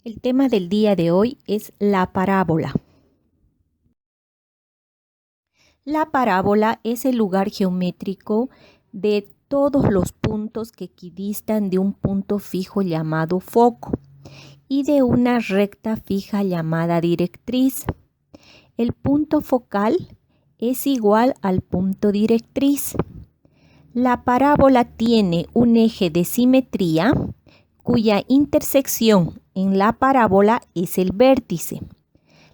El tema del día de hoy es la parábola. La parábola es el lugar geométrico de todos los puntos que equidistan de un punto fijo llamado foco y de una recta fija llamada directriz. El punto focal es igual al punto directriz. La parábola tiene un eje de simetría cuya intersección en la parábola es el vértice.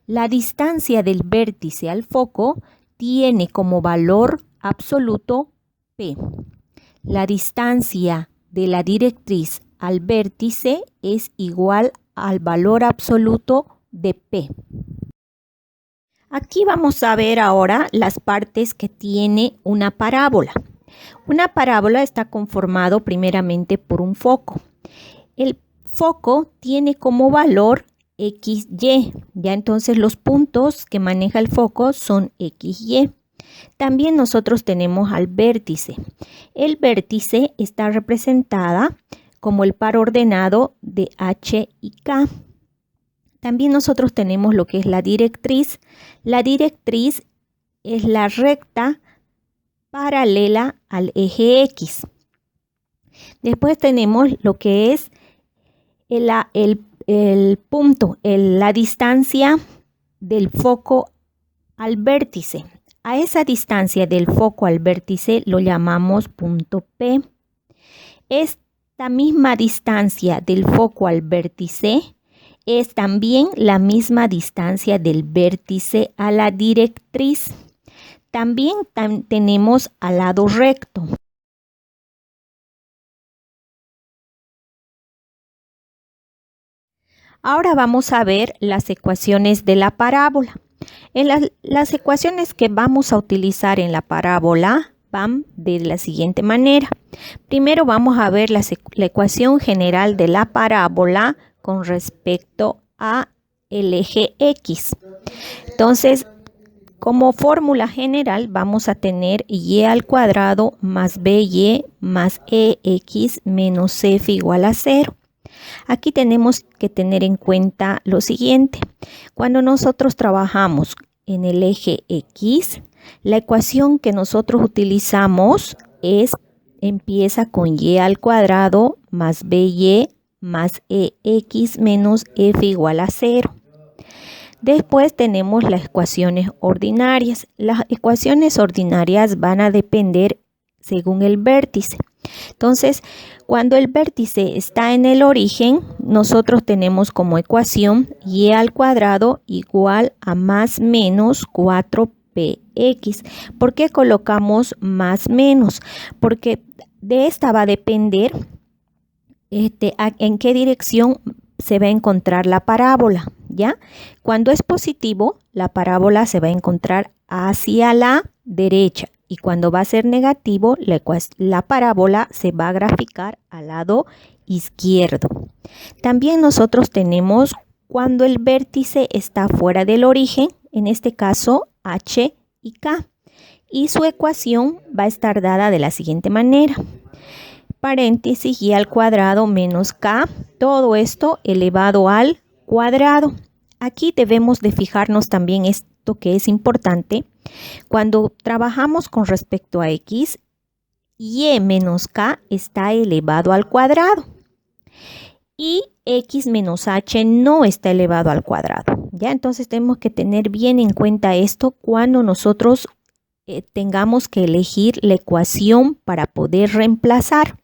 La distancia del vértice al foco tiene como valor absoluto P. La distancia de la directriz al vértice es igual al valor absoluto de P. Aquí vamos a ver ahora las partes que tiene una parábola. Una parábola está conformado primeramente por un foco. El foco tiene como valor XY, ya entonces los puntos que maneja el foco son XY. También nosotros tenemos al vértice. El vértice está representada como el par ordenado de H y K. También nosotros tenemos lo que es la directriz. La directriz es la recta paralela al eje X. Después tenemos lo que es el punto, la distancia del foco al vértice. A esa distancia del foco al vértice lo llamamos punto P. Esta misma distancia del foco al vértice es también la misma distancia del vértice a la directriz. También tenemos al lado recto. Ahora vamos a ver las ecuaciones de la parábola. Las ecuaciones que vamos a utilizar en la parábola van de la siguiente manera. Primero vamos a ver la ecuación general de la parábola con respecto a el eje X. Entonces, como fórmula general vamos a tener y al cuadrado más by más ex menos f igual a 0. Aquí tenemos que tener en cuenta lo siguiente. Cuando nosotros trabajamos en el eje X, la ecuación que nosotros utilizamos empieza con y al cuadrado más by más ex menos f igual a 0. Después tenemos las ecuaciones ordinarias. Las ecuaciones ordinarias van a depender según el vértice. Entonces, cuando el vértice está en el origen, nosotros tenemos como ecuación y al cuadrado igual a más menos 4px. ¿Por qué colocamos más menos? Porque de esta va a depender en qué dirección se va a encontrar la parábola, ¿ya? Cuando es positivo, la parábola se va a encontrar hacia la derecha. Y cuando va a ser negativo, la parábola se va a graficar al lado izquierdo. También nosotros tenemos cuando el vértice está fuera del origen, en este caso H y K. Y su ecuación va a estar dada de la siguiente manera. Paréntesis y al cuadrado menos K, todo esto elevado al cuadrado. Aquí debemos de fijarnos también esto que es importante. Cuando trabajamos con respecto a X, y menos K está elevado al cuadrado. Y X menos H no está elevado al cuadrado. ¿Ya? Entonces tenemos que tener bien en cuenta esto cuando nosotros tengamos que elegir la ecuación para poder reemplazar.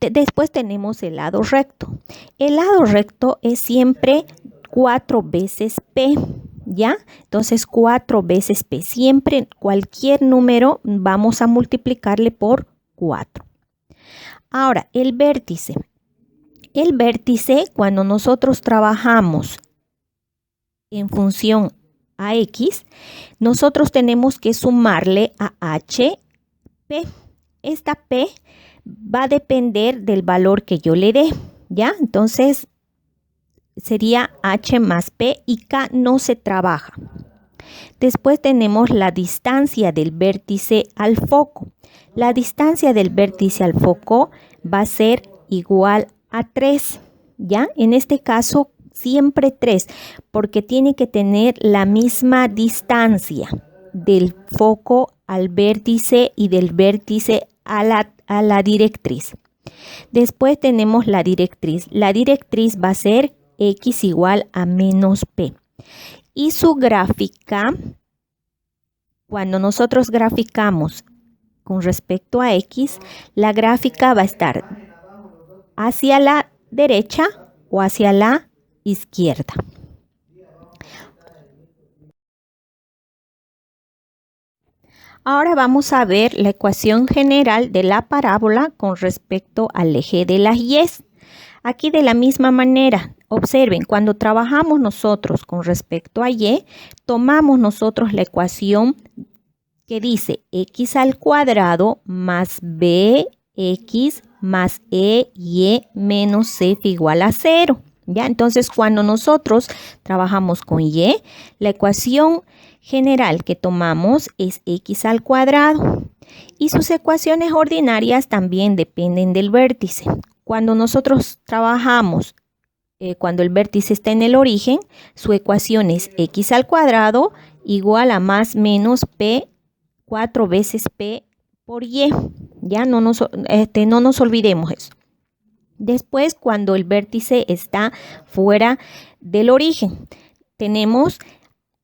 Después tenemos el lado recto. El lado recto es siempre 4 veces P. ¿Ya? Entonces 4 veces P. Siempre cualquier número vamos a multiplicarle por 4. Ahora, el vértice. El vértice, cuando nosotros trabajamos en función a X, nosotros tenemos que sumarle a H, P. Esta P va a depender del valor que yo le dé, ¿ya? Entonces, sería H más P y K no se trabaja. Después tenemos la distancia del vértice al foco. La distancia del vértice al foco va a ser igual a 3, ¿ya? En este caso, siempre 3, porque tiene que tener la misma distancia del foco al vértice y del vértice a la directriz. Después tenemos la directriz. La directriz va a ser x igual a menos p. Y su gráfica, cuando nosotros graficamos con respecto a x, la gráfica va a estar hacia la derecha o hacia la izquierda. Ahora vamos a ver la ecuación general de la parábola con respecto al eje de las y. Aquí de la misma manera, observen, cuando trabajamos nosotros con respecto a y, tomamos nosotros la ecuación que dice x al cuadrado más bx más y menos z igual a 0. ¿Ya? Entonces, cuando nosotros trabajamos con y, la ecuación general que tomamos es x al cuadrado. Y sus ecuaciones ordinarias también dependen del vértice. Cuando nosotros trabajamos, cuando el vértice está en el origen, su ecuación es x al cuadrado igual a más menos p 4 veces p por y. Ya no nos olvidemos eso. Después, cuando el vértice está fuera del origen, tenemos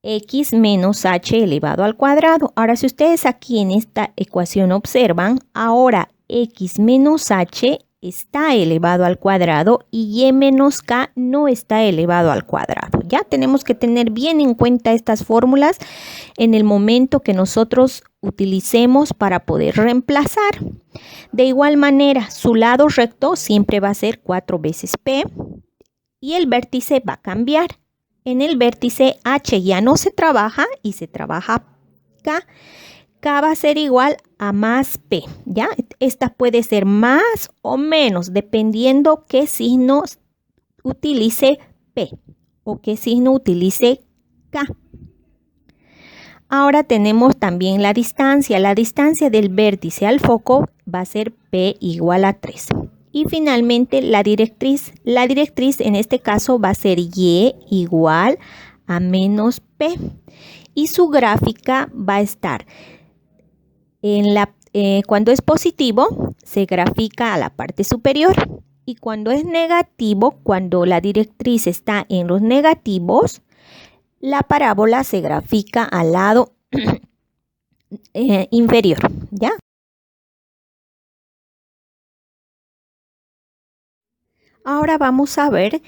x menos h elevado al cuadrado. Ahora, si ustedes aquí en esta ecuación observan, ahora x menos h está elevado al cuadrado y y menos k no está elevado al cuadrado. Ya tenemos que tener bien en cuenta estas fórmulas en el momento que nosotros utilicemos para poder reemplazar. De igual manera, su lado recto siempre va a ser 4 veces p y el vértice va a cambiar. En el vértice h ya no se trabaja y se trabaja k. K va a ser igual a más P, ¿ya? Esta puede ser más o menos dependiendo qué signo utilice P o qué signo utilice K. Ahora tenemos también la distancia. La distancia del vértice al foco va a ser P igual a 3. Y finalmente la directriz. La directriz en este caso va a ser Y igual a menos P. Y su gráfica va a estar cuando es positivo, se grafica a la parte superior. Y cuando es negativo, cuando la directriz está en los negativos, la parábola se grafica al lado inferior, ¿ya? Ahora vamos a ver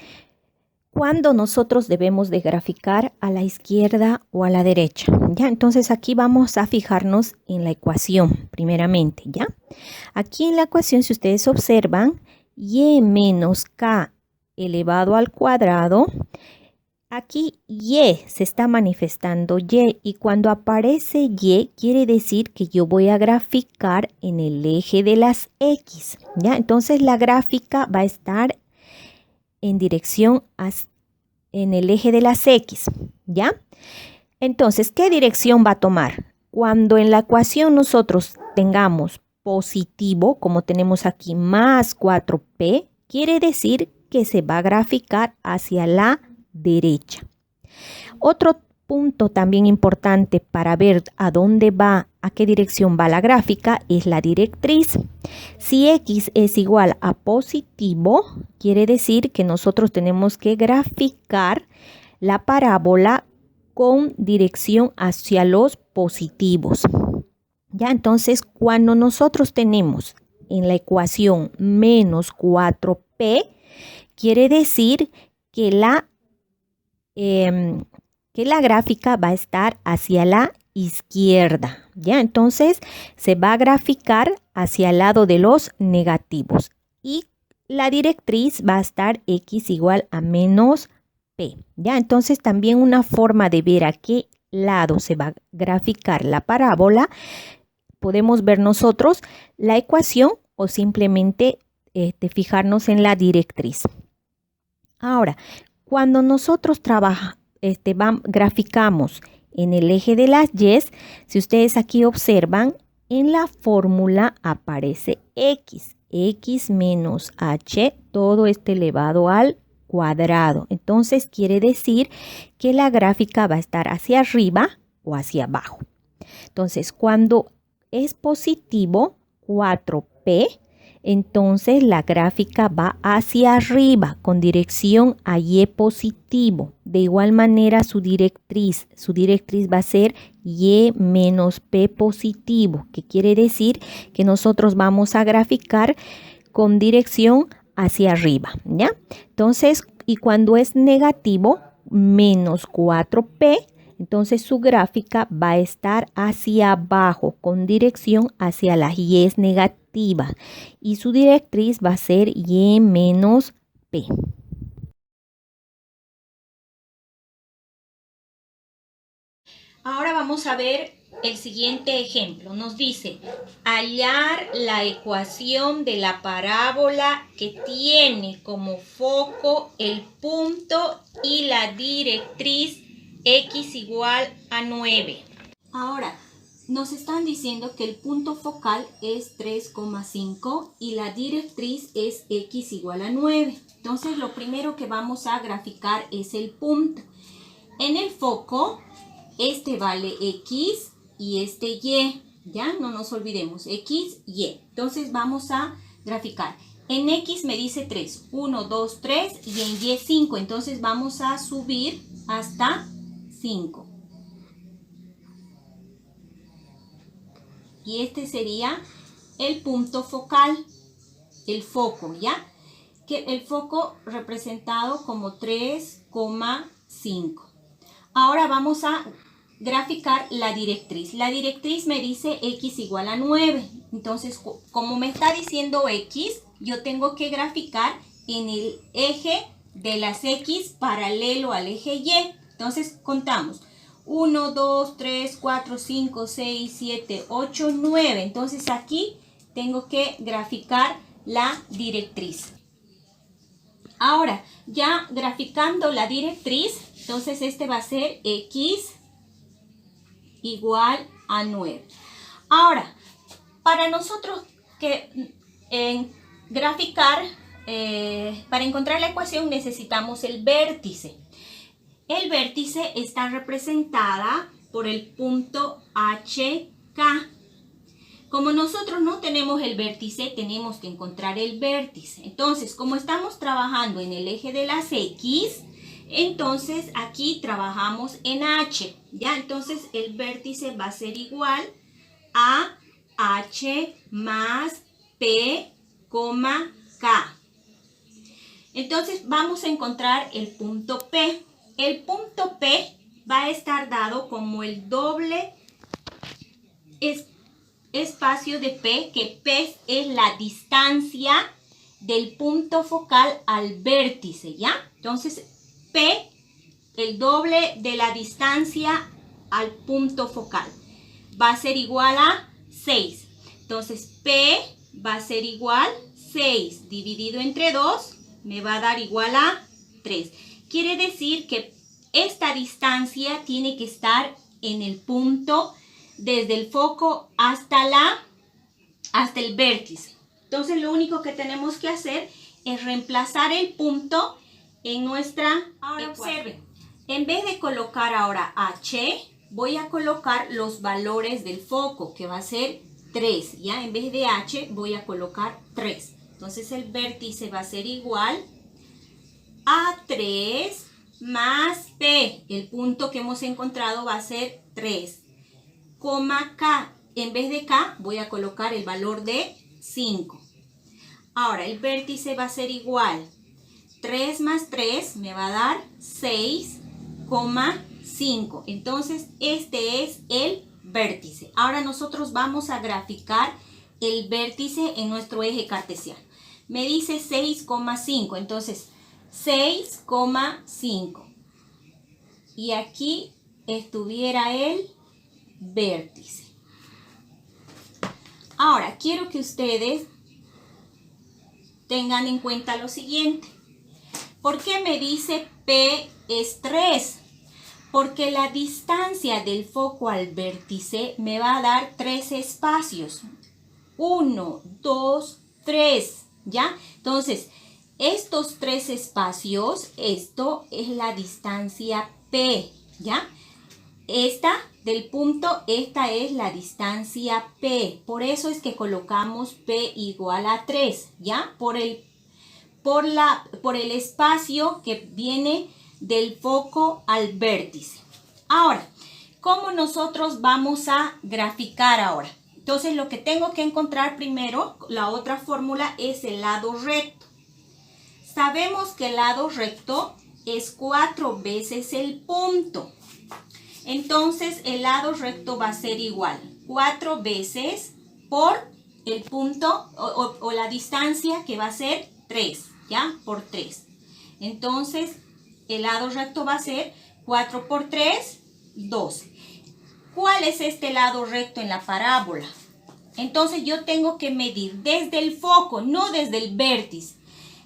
cuándo nosotros debemos de graficar a la izquierda o a la derecha, ¿ya? Entonces aquí vamos a fijarnos en la ecuación primeramente, ¿ya? Aquí en la ecuación, si ustedes observan, y menos k elevado al cuadrado, aquí y se está manifestando y cuando aparece y quiere decir que yo voy a graficar en el eje de las x, ¿ya? Entonces la gráfica va a estar en dirección en el eje de las x, ¿ya? Entonces, ¿qué dirección va a tomar? Cuando en la ecuación nosotros tengamos positivo, como tenemos aquí más 4p, quiere decir que se va a graficar hacia la derecha. Otro punto también importante para ver a dónde va, a qué dirección va la gráfica, es la directriz. Si x es igual a positivo, quiere decir que nosotros tenemos que graficar la parábola con dirección hacia los positivos. Ya, entonces, cuando nosotros tenemos en la ecuación menos 4p, quiere decir que la gráfica va a estar hacia la izquierda, ¿ya? Entonces, se va a graficar hacia el lado de los negativos y la directriz va a estar x igual a menos p, ¿ya? Entonces, también una forma de ver a qué lado se va a graficar la parábola, podemos ver nosotros la ecuación o simplemente fijarnos en la directriz. Ahora, cuando nosotros graficamos en el eje de las y, si ustedes aquí observan, en la fórmula aparece x x menos h, todo esto elevado al cuadrado. Entonces quiere decir que la gráfica va a estar hacia arriba o hacia abajo. Entonces cuando es positivo 4p, entonces la gráfica va hacia arriba con dirección a y positivo. De igual manera su directriz va a ser y menos p positivo, que quiere decir que nosotros vamos a graficar con dirección hacia arriba, ¿ya? Entonces, y cuando es negativo, menos 4p, entonces su gráfica va a estar hacia abajo con dirección hacia la y negativa y su directriz va a ser y menos p. Ahora vamos a ver el siguiente ejemplo. Nos dice hallar la ecuación de la parábola que tiene como foco el punto y la directriz x igual a 9. Ahora, nos están diciendo que el punto focal es 3,5 y la directriz es x igual a 9. Entonces, lo primero que vamos a graficar es el punto. En el foco, este vale x y este y. Ya, no nos olvidemos, x, y. Entonces, vamos a graficar. En x me dice 3, 1, 2, 3 y en y 5. Entonces, vamos a subir hasta 5. Y este sería el punto focal, el foco, ¿ya? Que el foco representado como 3,5. Ahora vamos a graficar la directriz. La directriz me dice x igual a 9. Entonces, como me está diciendo x, yo tengo que graficar en el eje de las x paralelo al eje y. Entonces, contamos. 1, 2, 3, 4, 5, 6, 7, 8, 9. Entonces aquí tengo que graficar la directriz. Ahora, ya graficando la directriz, entonces este va a ser x igual a 9. Ahora, para nosotros graficar, para encontrar la ecuación necesitamos el vértice. El vértice está representada por el punto HK. Como nosotros no tenemos el vértice, tenemos que encontrar el vértice. Entonces, como estamos trabajando en el eje de las X, entonces aquí trabajamos en H. ¿Ya? Entonces, el vértice va a ser igual a H más P, K. Entonces, vamos a encontrar el punto P. El punto P va a estar dado como el doble espacio de P, que P es la distancia del punto focal al vértice, ¿ya? Entonces, P, el doble de la distancia al punto focal, va a ser igual a 6. Entonces, P va a ser igual a 6 dividido entre 2, me va a dar igual a 3. Quiere decir que esta distancia tiene que estar en el punto desde el foco hasta el vértice. Entonces lo único que tenemos que hacer es reemplazar el punto en nuestra ecuación. Ahora observen, en vez de colocar ahora H, voy a colocar los valores del foco, que va a ser 3. ¿Ya? En vez de H voy a colocar 3. Entonces el vértice va a ser igual a 3 más P. El punto que hemos encontrado va a ser 3, K. En vez de K voy a colocar el valor de 5. Ahora el vértice va a ser igual. 3 más 3 me va a dar 6,5. Entonces este es el vértice. Ahora nosotros vamos a graficar el vértice en nuestro eje cartesiano. Me dice 6,5. Entonces 6,5. Y aquí estuviera el vértice. Ahora, quiero que ustedes tengan en cuenta lo siguiente. ¿Por qué me dice P es 3? Porque la distancia del foco al vértice me va a dar 3 espacios. 1, 2, 3, ¿ya? Entonces, estos 3 espacios, esto es la distancia P, ¿ya? Esta del punto, esta es la distancia P. Por eso es que colocamos P igual a 3, ¿ya? Por el espacio que viene del foco al vértice. Ahora, ¿cómo nosotros vamos a graficar ahora? Entonces, lo que tengo que encontrar primero, la otra fórmula, es el lado recto. Sabemos que el lado recto es 4 veces el punto. Entonces, el lado recto va a ser igual 4 veces por el punto o la distancia, que va a ser 3, ¿ya? Por 3. Entonces, el lado recto va a ser 4 por 3, 12. ¿Cuál es este lado recto en la parábola? Entonces, yo tengo que medir desde el foco, no desde el vértice.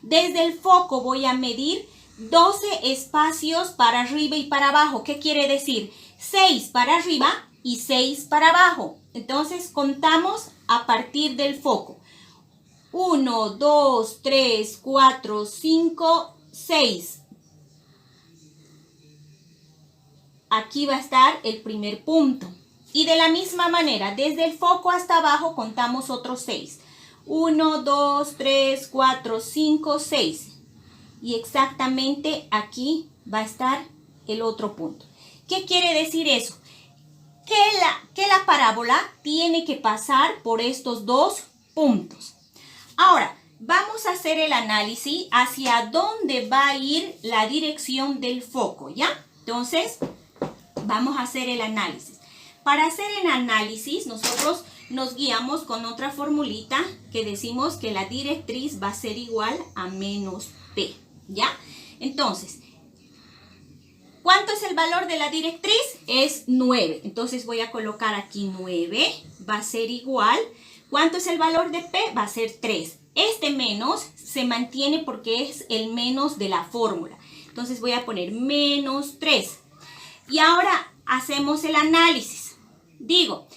Desde el foco voy a medir 12 espacios para arriba y para abajo. ¿Qué quiere decir? 6 para arriba y 6 para abajo. Entonces, contamos a partir del foco. 1, 2, 3, 4, 5, 6. Aquí va a estar el primer punto. Y de la misma manera, desde el foco hasta abajo contamos otros 6. 1, 2, 3, 4, 5, 6. Y exactamente aquí va a estar el otro punto. ¿Qué quiere decir eso? Que la parábola tiene que pasar por estos dos puntos. Ahora, vamos a hacer el análisis hacia dónde va a ir la dirección del foco, ¿ya? Entonces, vamos a hacer el análisis. Para hacer el análisis, nosotros nos guiamos con otra formulita que decimos que la directriz va a ser igual a menos P, ¿ya? Entonces, ¿cuánto es el valor de la directriz? Es 9. Entonces voy a colocar aquí 9. Va a ser igual. ¿Cuánto es el valor de P? Va a ser 3. Este menos se mantiene porque es el menos de la fórmula. Entonces voy a poner menos 3. Y ahora hacemos el análisis. Digo,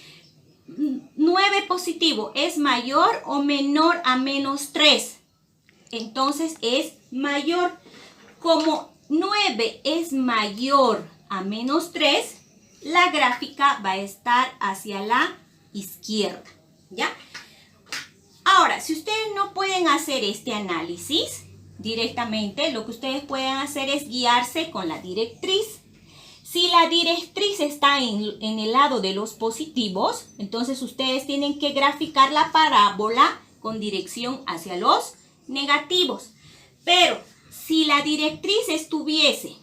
9 positivo es mayor o menor a menos 3. Entonces es mayor. Como 9 es mayor a menos 3, la gráfica va a estar hacia la izquierda, ¿ya? Ahora, si ustedes no pueden hacer este análisis directamente, lo que ustedes pueden hacer es guiarse con la directriz. Si la directriz está en el lado de los positivos, entonces ustedes tienen que graficar la parábola con dirección hacia los negativos. Pero si la directriz estuviese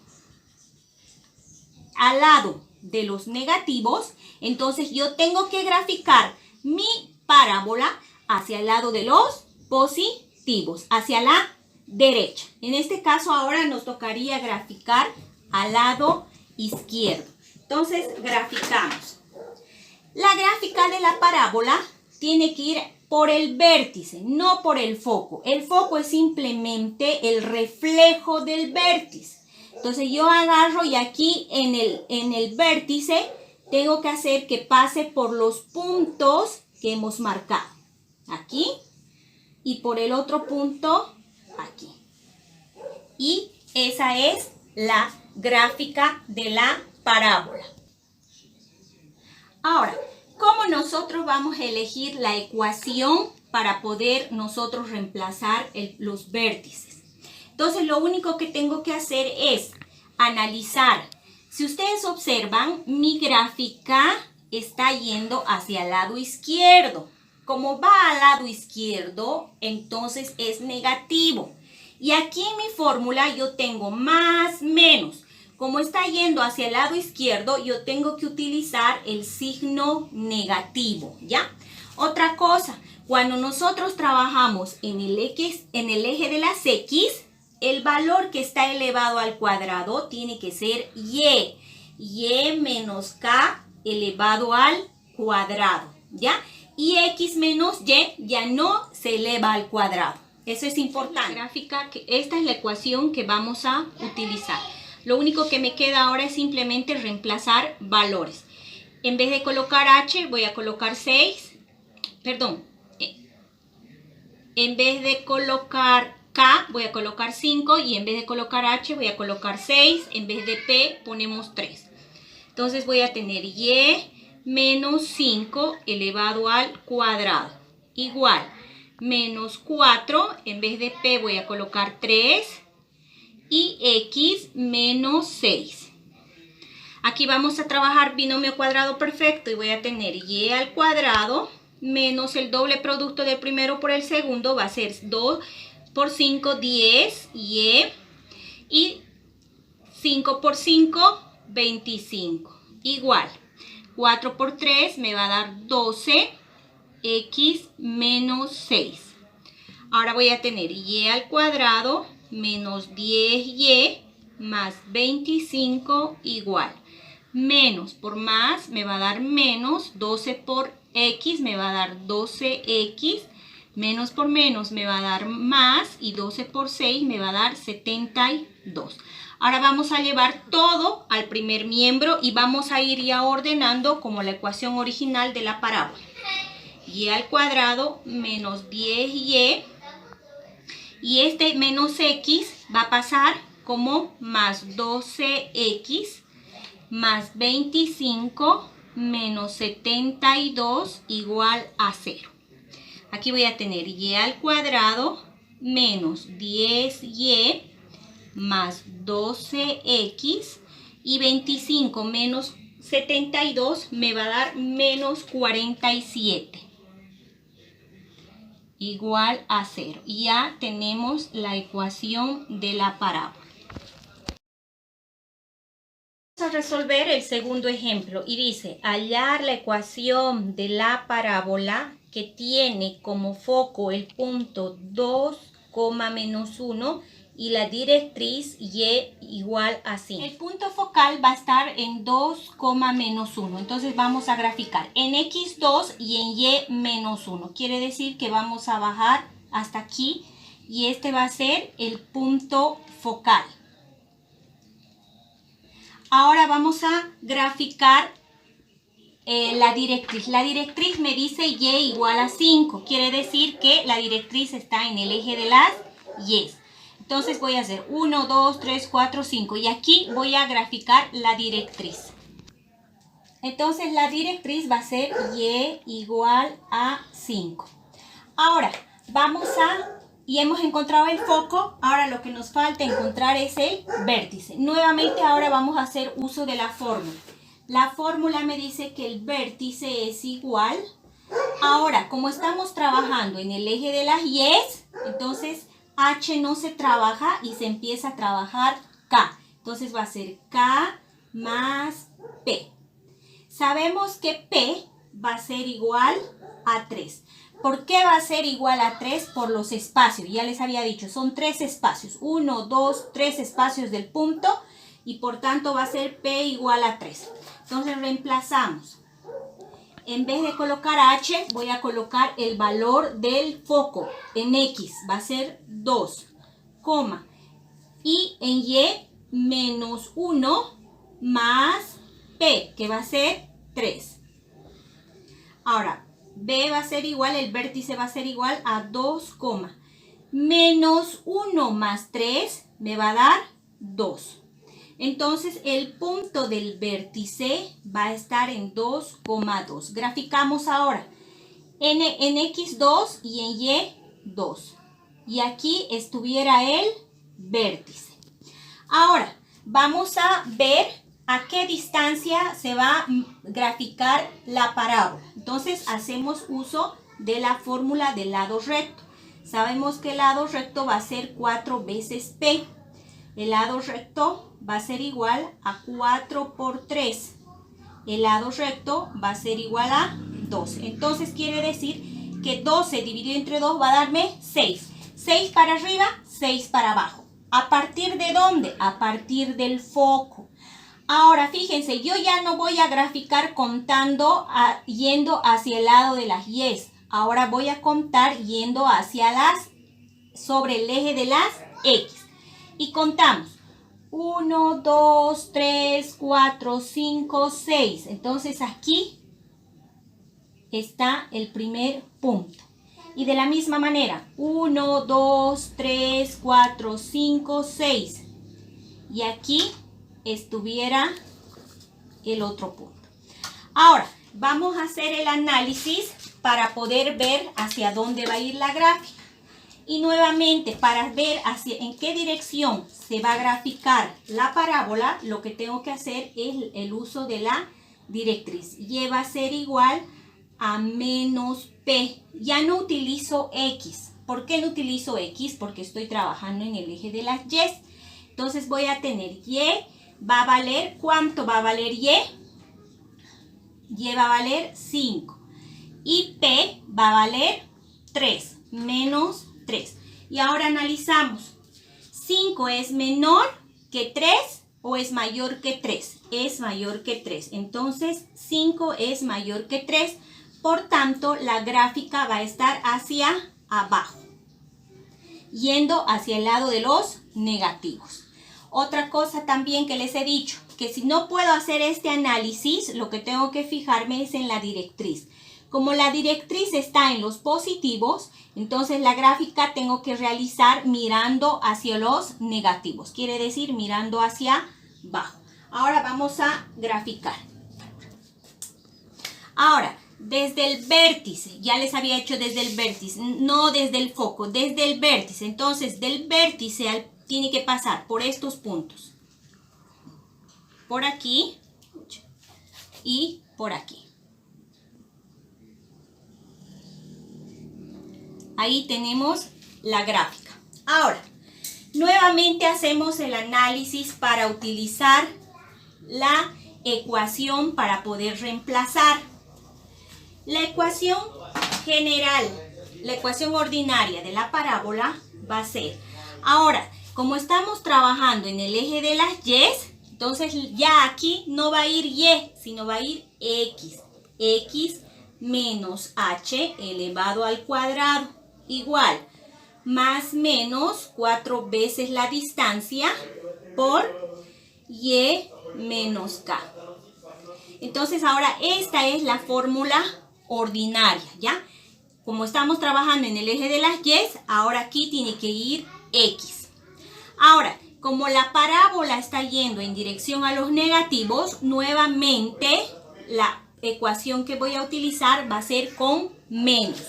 al lado de los negativos, entonces yo tengo que graficar mi parábola hacia el lado de los positivos, hacia la derecha. En este caso ahora nos tocaría graficar al lado izquierdo. Entonces graficamos. La gráfica de la parábola tiene que ir por el vértice, no por el foco. El foco es simplemente el reflejo del vértice. Entonces yo agarro y aquí en el vértice tengo que hacer que pase por los puntos que hemos marcado. Aquí y por el otro punto aquí. Y esa es la gráfica de la parábola. Ahora, ¿cómo nosotros vamos a elegir la ecuación para poder nosotros reemplazar los vértices? Entonces, lo único que tengo que hacer es analizar. Si ustedes observan, mi gráfica está yendo hacia el lado izquierdo. Como va al lado izquierdo, entonces es negativo. Y aquí en mi fórmula yo tengo más, menos. Como está yendo hacia el lado izquierdo, yo tengo que utilizar el signo negativo, ¿ya? Otra cosa, cuando nosotros trabajamos en el eje de las X, el valor que está elevado al cuadrado tiene que ser Y. Y menos K elevado al cuadrado, ¿ya? Y X menos Y ya no se eleva al cuadrado. Eso es importante. Esta es la ecuación que vamos a utilizar. Lo único que me queda ahora es simplemente reemplazar valores. En vez de colocar H, voy a colocar 6. Perdón. en vez de colocar K, voy a colocar 5 y en vez de colocar H, voy a colocar 6. En vez de P, ponemos 3. Entonces voy a tener Y menos 5 elevado al cuadrado. Igual, menos 4, en vez de P voy a colocar 3. Y X menos 6. Aquí vamos a trabajar binomio cuadrado perfecto y voy a tener Y al cuadrado menos el doble producto del primero por el segundo, va a ser 2 por 5, 10, Y, y 5 por 5, 25. Igual, 4 por 3 me va a dar 12, X menos 6. Ahora voy a tener Y al cuadrado menos 10Y más 25 igual. Menos por más me va a dar menos, 12 por X me va a dar 12X, menos por menos me va a dar más y 12 por 6 me va a dar 72. Ahora vamos a llevar todo al primer miembro y vamos a ir ya ordenando como la ecuación original de la parábola. Y al cuadrado menos 10Y y este menos X va a pasar como más 12X más 25 menos 72 igual a 0. Aquí voy a tener Y al cuadrado menos 10Y más 12X y 25 menos 72 me va a dar menos 47 igual a 0. Y ya tenemos la ecuación de la parábola. Vamos a resolver el segundo ejemplo y dice hallar la ecuación de la parábola que tiene como foco el punto 2, menos 1 y la directriz Y igual a 5. El punto focal va a estar en 2, menos 1. Entonces vamos a graficar en X2 y en Y menos 1. Quiere decir que vamos a bajar hasta aquí y este va a ser el punto focal. Ahora vamos a graficar la directriz. La directriz me dice Y igual a 5. Quiere decir que la directriz está en el eje de las Y. Entonces voy a hacer 1, 2, 3, 4, 5. Y aquí voy a graficar la directriz. Entonces la directriz va a ser Y igual a 5. Ahora vamos y hemos encontrado el foco, ahora lo que nos falta encontrar es el vértice. Nuevamente ahora vamos a hacer uso de la fórmula. La fórmula me dice que el vértice es igual. Ahora, como estamos trabajando en el eje de las Y, entonces H no se trabaja y se empieza a trabajar K. Entonces va a ser K más P. Sabemos que P va a ser igual a 3. ¿Por qué va a ser igual a 3? Por los espacios. Ya les había dicho, son 3 espacios. 1, 2, 3 espacios del punto y por tanto va a ser P igual a 3. Entonces reemplazamos. En vez de colocar H, voy a colocar el valor del foco en X. Va a ser 2, coma. Y en Y, menos 1 más P, que va a ser 3. Ahora, B va a ser igual, el vértice va a ser igual a 2, menos 1 más 3 me va a dar 2. Entonces, el punto del vértice va a estar en 2, 2. Graficamos ahora en X2 y en Y 2. Y aquí estuviera el vértice. Ahora, vamos a ver a qué distancia se va a graficar la parábola. Entonces, hacemos uso de la fórmula del lado recto. Sabemos que el lado recto va a ser 4 veces P. El lado recto va a ser igual a 4 por 3. El lado recto va a ser igual a 12. Entonces, quiere decir que 12 dividido entre 2 va a darme 6. 6 para arriba, 6 para abajo. ¿A partir de dónde? A partir del foco. Ahora, fíjense, yo ya no voy a graficar contando yendo hacia el lado de las Y. Ahora voy a contar yendo sobre el eje de las X. Y contamos. 1, 2, 3, 4, 5, 6. Entonces aquí está el primer punto. Y de la misma manera, 1, 2, 3, 4, 5, 6. Y aquí estuviera el otro punto. Ahora, vamos a hacer el análisis para poder ver hacia dónde va a ir la gráfica. Y nuevamente, para ver en qué dirección se va a graficar la parábola, lo que tengo que hacer es el uso de la directriz. Y va a ser igual a menos P. Ya no utilizo X. ¿Por qué no utilizo X? Porque estoy trabajando en el eje de las Y. Entonces voy a tener Y, va a valer, ¿cuánto va a valer Y? Y va a valer 5. Y P va a valer 3, menos 3. Y ahora analizamos. 5 es menor que 3 o es mayor que 3. Es mayor que 3. Entonces 5 es mayor que 3. Por tanto, la gráfica va a estar hacia abajo, yendo hacia el lado de los negativos. Otra cosa también que les he dicho, que si no puedo hacer este análisis, lo que tengo que fijarme es en la directriz. Como la directriz está en los positivos, entonces la gráfica tengo que realizar mirando hacia los negativos. Quiere decir mirando hacia abajo. Ahora vamos a graficar. Ahora, desde el vértice, ya les había hecho desde el vértice, no desde el foco, desde el vértice. Entonces, del vértice tiene que pasar por estos puntos. Por aquí y por aquí. Ahí tenemos la gráfica. Ahora, nuevamente hacemos el análisis para utilizar la ecuación para poder reemplazar. La ecuación general, la ecuación ordinaria de la parábola va a ser, ahora, como estamos trabajando en el eje de las Y, entonces ya aquí no va a ir Y, sino va a ir X. X menos H elevado al cuadrado, igual, más menos 4 veces la distancia por Y menos K. Entonces ahora esta es la fórmula ordinaria, ¿ya? Como estamos trabajando en el eje de las Y, ahora aquí tiene que ir X. Ahora, como la parábola está yendo en dirección a los negativos, nuevamente la ecuación que voy a utilizar va a ser con menos.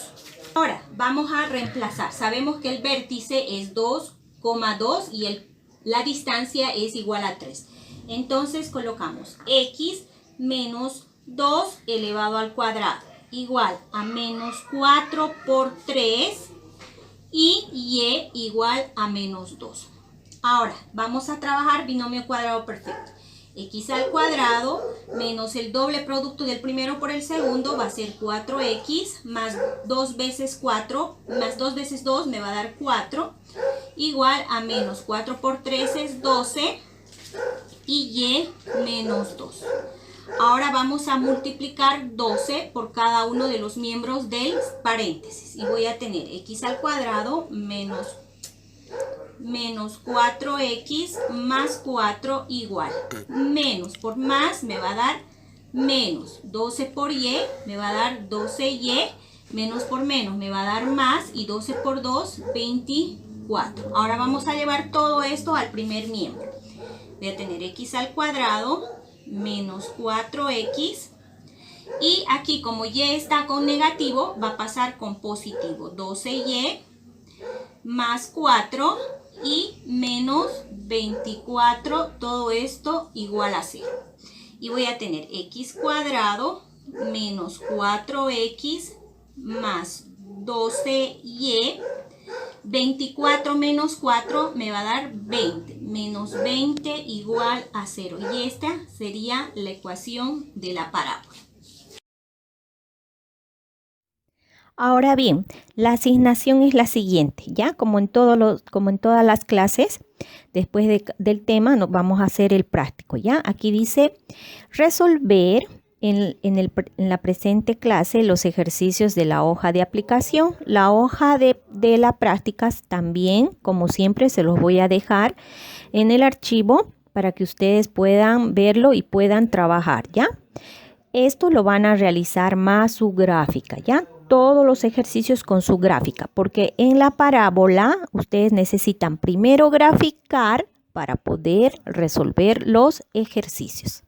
Ahora, vamos a reemplazar. Sabemos que el vértice es 2,2 y la distancia es igual a 3. Entonces colocamos X menos 2 elevado al cuadrado, igual a menos 4 por 3 y Y igual a menos 2. Ahora, vamos a trabajar binomio cuadrado perfecto. X al cuadrado menos el doble producto del primero por el segundo va a ser 4X más 2 veces 4 más 2 veces 2 me va a dar 4 igual a menos 4 por 3 es 12 y menos 2. Ahora vamos a multiplicar 12 por cada uno de los miembros del paréntesis. Y voy a tener X al cuadrado menos 4X más 4 igual. Menos por más me va a dar menos. 12 por Y me va a dar 12Y. Menos por menos me va a dar más. Y 12 por 2, 24. Ahora vamos a llevar todo esto al primer miembro. Voy a tener X al cuadrado menos 4X. Y aquí como Y está con negativo, va a pasar con positivo. 12Y más 4 y menos 24. Todo esto igual a 0. Y voy a tener X cuadrado menos 4X más 12Y. 24 menos 4 me va a dar 20. Menos 20 igual a 0. Y esta sería la ecuación de la parábola. Ahora bien, la asignación es la siguiente, ¿ya? Como en todas las clases, después del tema nos vamos a hacer el práctico, ¿ya? Aquí dice resolver en la presente clase los ejercicios de la hoja de aplicación. La hoja de la práctica también, como siempre, se los voy a dejar en el archivo para que ustedes puedan verlo y puedan trabajar, ¿ya? Esto lo van a realizar más su gráfica, ¿ya? todos los ejercicios con su gráfica, porque en la parábola ustedes necesitan primero graficar para poder resolver los ejercicios.